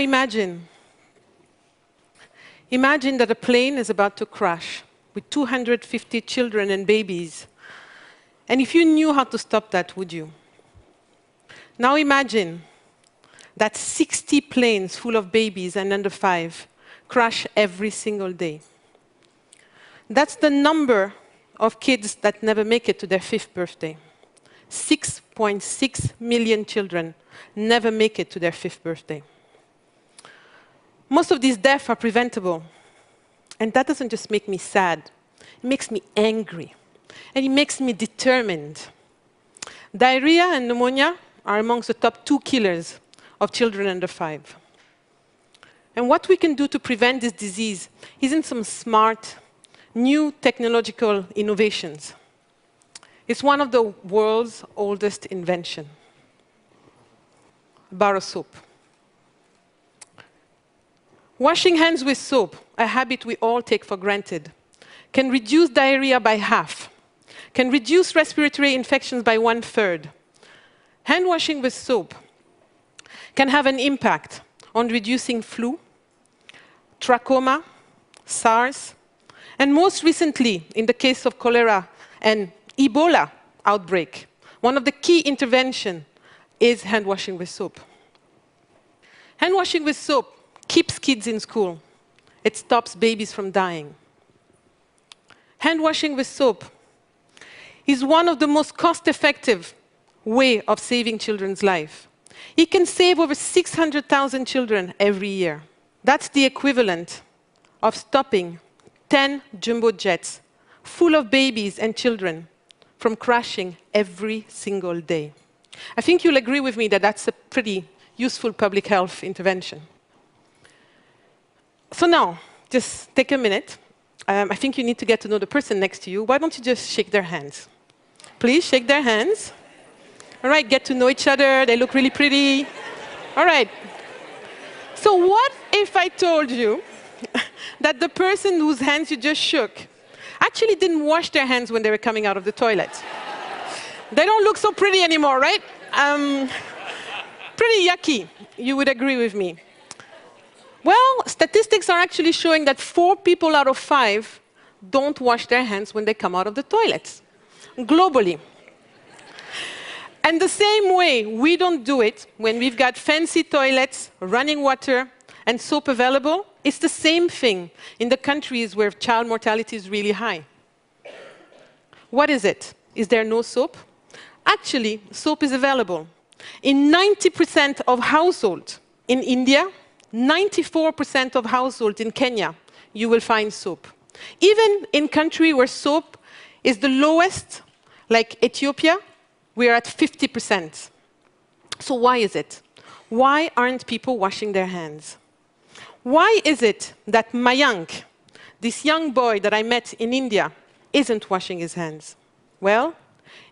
imagine that a plane is about to crash with 250 children and babies. And if you knew how to stop that, would you? Now imagine that 60 planes full of babies and under 5 crash every single day. That's the number of kids that never make it to their 5th birthday. 6.6 million children never make it to their 5th birthday. Most of these deaths are preventable. And that doesn't just make me sad. It makes me angry. And it makes me determined. Diarrhea and pneumonia are amongst the top 2 killers of children under 5. And what we can do to prevent this disease isn't some smart, new technological innovations. It's one of the world's oldest inventions. Bar of soap. Washing hands with soap, a habit we all take for granted, can reduce diarrhea by half, can reduce respiratory infections by 1/3. Hand washing with soap can have an impact on reducing flu, trachoma, SARS, and most recently, in the case of cholera and Ebola outbreak, one of the key interventions is hand washing with soap. Hand washing with soap keeps kids in school. It stops babies from dying. Hand washing with soap is one of the most cost-effective ways of saving children's life. It can save over 600,000 children every year. That's the equivalent of stopping 10 jumbo jets full of babies and children from crashing every single day. I think you'll agree with me that that's a pretty useful public health intervention. So now, just take a minute. I think you need to get to know the person next to you. Why don't you just shake their hands? Please shake their hands. All right, get to know each other. They look really pretty. All right. So what if I told you that the person whose hands you just shook actually didn't wash their hands when they were coming out of the toilet? They don't look so pretty anymore, right? Pretty yucky, you would agree with me. Well, statistics are actually showing that 4 people out of 5 don't wash their hands when they come out of the toilets, globally. And the same way we don't do it when we've got fancy toilets, running water, and soap available, it's the same thing in the countries where child mortality is really high. What is it? Is there no soap? Actually, soap is available. In 90% of households in India, 94% of households in Kenya, you will find soap. Even in countries where soap is the lowest, like Ethiopia, we're at 50%. So why is it? Why aren't people washing their hands? Why is it that Mayank, this young boy that I met in India, isn't washing his hands? Well,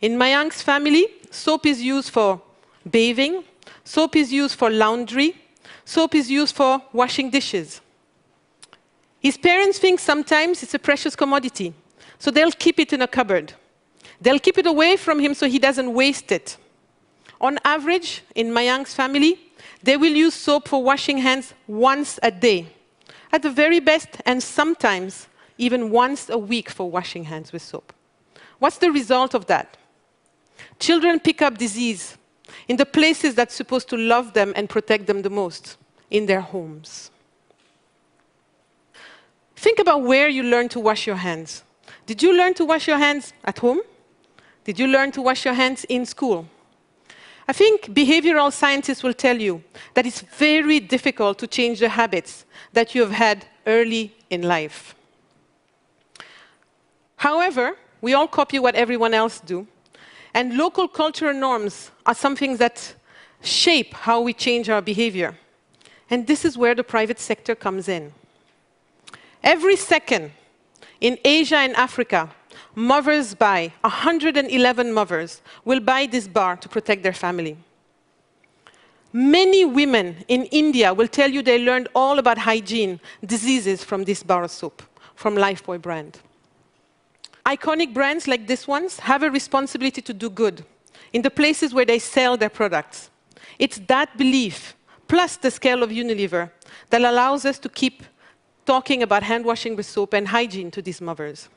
in Mayank's family, soap is used for bathing, soap is used for laundry, soap is used for washing dishes. His parents think sometimes it's a precious commodity, so they'll keep it in a cupboard. They'll keep it away from him so he doesn't waste it. On average, in Mayank's family, they will use soap for washing hands once a day, at the very best, and sometimes even once a week for washing hands with soap. What's the result of that? Children pick up disease in the places that's supposed to love them and protect them the most, in their homes. Think about where you learn to wash your hands. Did you learn to wash your hands at home? Did you learn to wash your hands in school? I think behavioral scientists will tell you that it's very difficult to change the habits that you have had early in life. However, we all copy what everyone else do, and local cultural norms are something that shape how we change our behavior. And this is where the private sector comes in. Every second, in Asia and Africa, mothers buy, 111 mothers will buy this bar to protect their family. Many women in India will tell you they learned all about hygiene, diseases from this bar of soap, from Lifebuoy brand. Iconic brands like this ones have a responsibility to do good in the places where they sell their products. It's that belief, plus the scale of Unilever, that allows us to keep talking about hand washing with soap and hygiene to these mothers.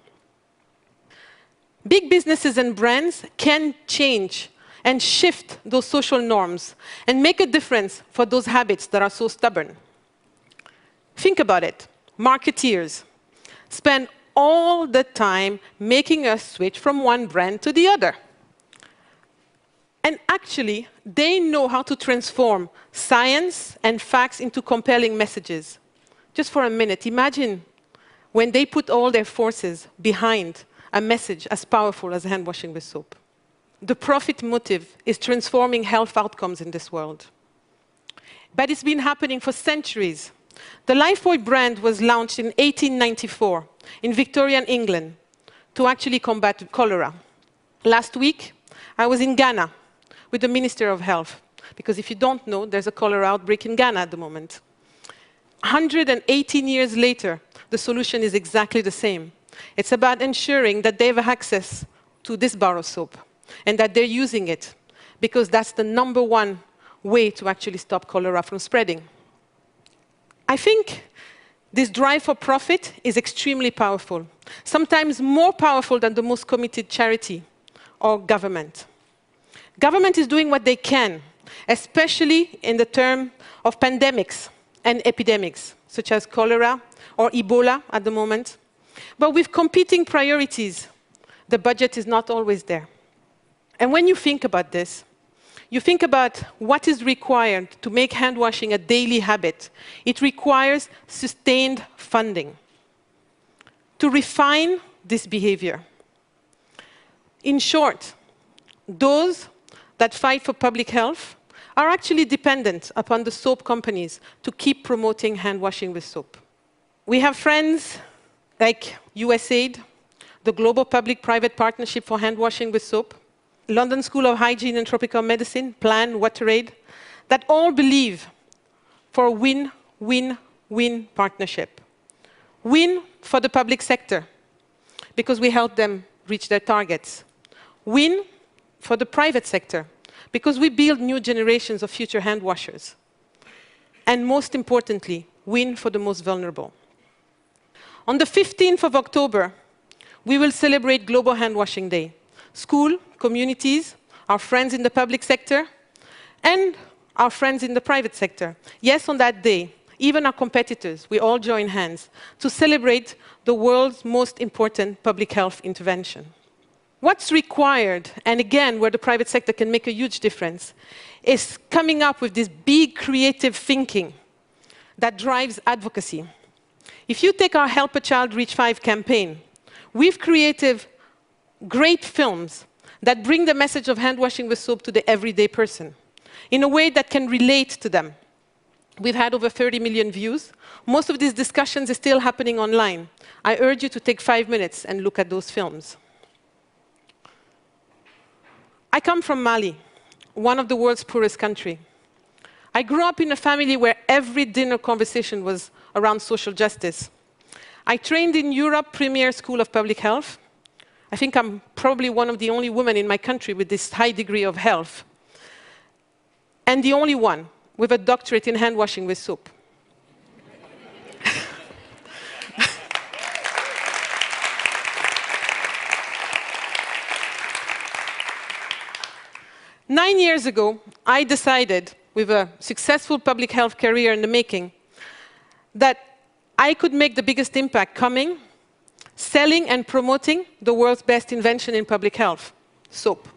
Big businesses and brands can change and shift those social norms and make a difference for those habits that are so stubborn. Think about it. Marketeers spend all the time making us switch from one brand to the other. And actually, they know how to transform science and facts into compelling messages. Just for a minute, imagine when they put all their forces behind a message as powerful as hand washing with soap. The profit motive is transforming health outcomes in this world. But it's been happening for centuries. The Lifebuoy brand was launched in 1894 in Victorian England to actually combat cholera. Last week, I was in Ghana with the Minister of Health, because if you don't know, there's a cholera outbreak in Ghana at the moment. 118 years later, the solution is exactly the same. It's about ensuring that they have access to this bar of soap and that they're using it, because that's the #1 way to actually stop cholera from spreading. I think this drive for profit is extremely powerful, sometimes more powerful than the most committed charity or government. Government is doing what they can, especially in the term of pandemics and epidemics, such as cholera or Ebola at the moment. But with competing priorities, the budget is not always there. And when you think about this, you think about what is required to make hand washing a daily habit. It requires sustained funding to refine this behavior. In short, those that fight for public health are actually dependent upon the soap companies to keep promoting hand washing with soap. We have friends like USAID, the Global Public-Private Partnership for Hand Washing with Soap, London School of Hygiene and Tropical Medicine, Plan, WaterAid, that all believe for a win-win-win partnership. Win for the public sector, because we help them reach their targets. Win for the private sector, because we build new generations of future hand washers. And most importantly, win for the most vulnerable. On the 15th of October, we will celebrate Global Hand Washing Day. School, communities, our friends in the public sector, and our friends in the private sector. Yes, on that day, even our competitors, we all join hands to celebrate the world's most important public health intervention. What's required, and again, where the private sector can make a huge difference, is coming up with this big creative thinking that drives advocacy. If you take our Help a Child Reach 5 campaign, we've created great films that bring the message of hand washing with soap to the everyday person in a way that can relate to them. We've had over 30 million views. Most of these discussions are still happening online. I urge you to take 5 minutes and look at those films. I come from Mali, one of the world's poorest countries. I grew up in a family where every dinner conversation was around social justice. I trained in Europe's premier school of public health. I think I'm probably one of the only women in my country with this high degree of health, and the only one with a doctorate in hand washing with soap. 9 years ago, I decided, with a successful public health career in the making, that I could make the biggest impact coming, selling and promoting the world's best invention in public health, soap.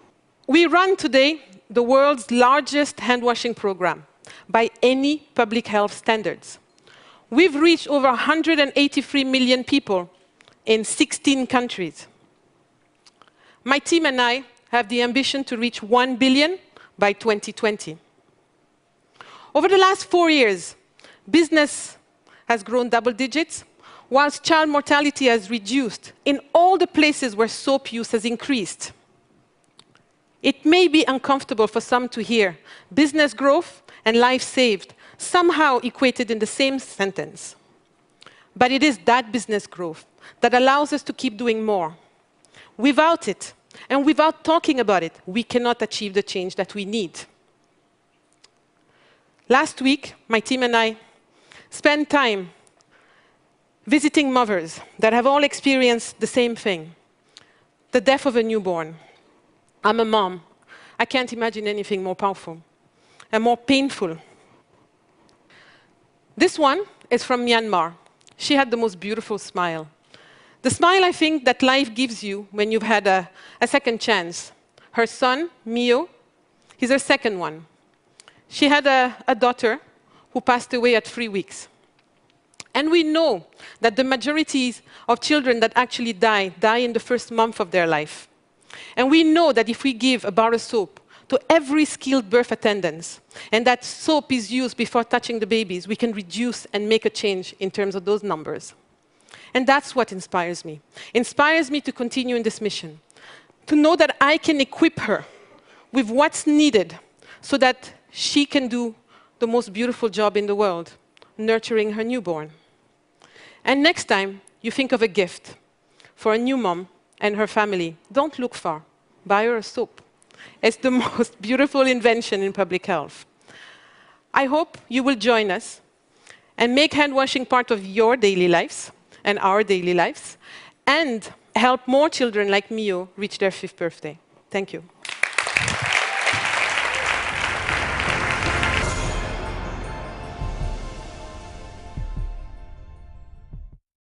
We run today the world's largest hand washing program by any public health standards. We've reached over 183 million people in 16 countries. My team and I have the ambition to reach 1 billion by 2020. Over the last 4 years, business has grown double digits, whilst child mortality has reduced in all the places where soap use has increased. It may be uncomfortable for some to hear business growth and life saved somehow equated in the same sentence. But it is that business growth that allows us to keep doing more. Without it, and without talking about it, we cannot achieve the change that we need. Last week, my team and I spent time visiting mothers that have all experienced the same thing, the death of a newborn. I'm a mom. I can't imagine anything more powerful and more painful. This one is from Myanmar. She had the most beautiful smile. The smile, I think, that life gives you when you've had a second chance. Her son, Mio, he's her second one. She had a daughter who passed away at 3 weeks. And we know that the majority of children that actually die in the first month of their life. And we know that if we give a bar of soap to every skilled birth attendant, and that soap is used before touching the babies, we can reduce and make a change in terms of those numbers. And that's what inspires me. Inspires me to continue in this mission, to know that I can equip her with what's needed so that she can do the most beautiful job in the world, nurturing her newborn. And next time you think of a gift for a new mom and her family, don't look far. Buy her a soap. It's the most beautiful invention in public health. I hope you will join us and make hand washing part of your daily lives and our daily lives, and help more children like Mio reach their 5th birthday. Thank you.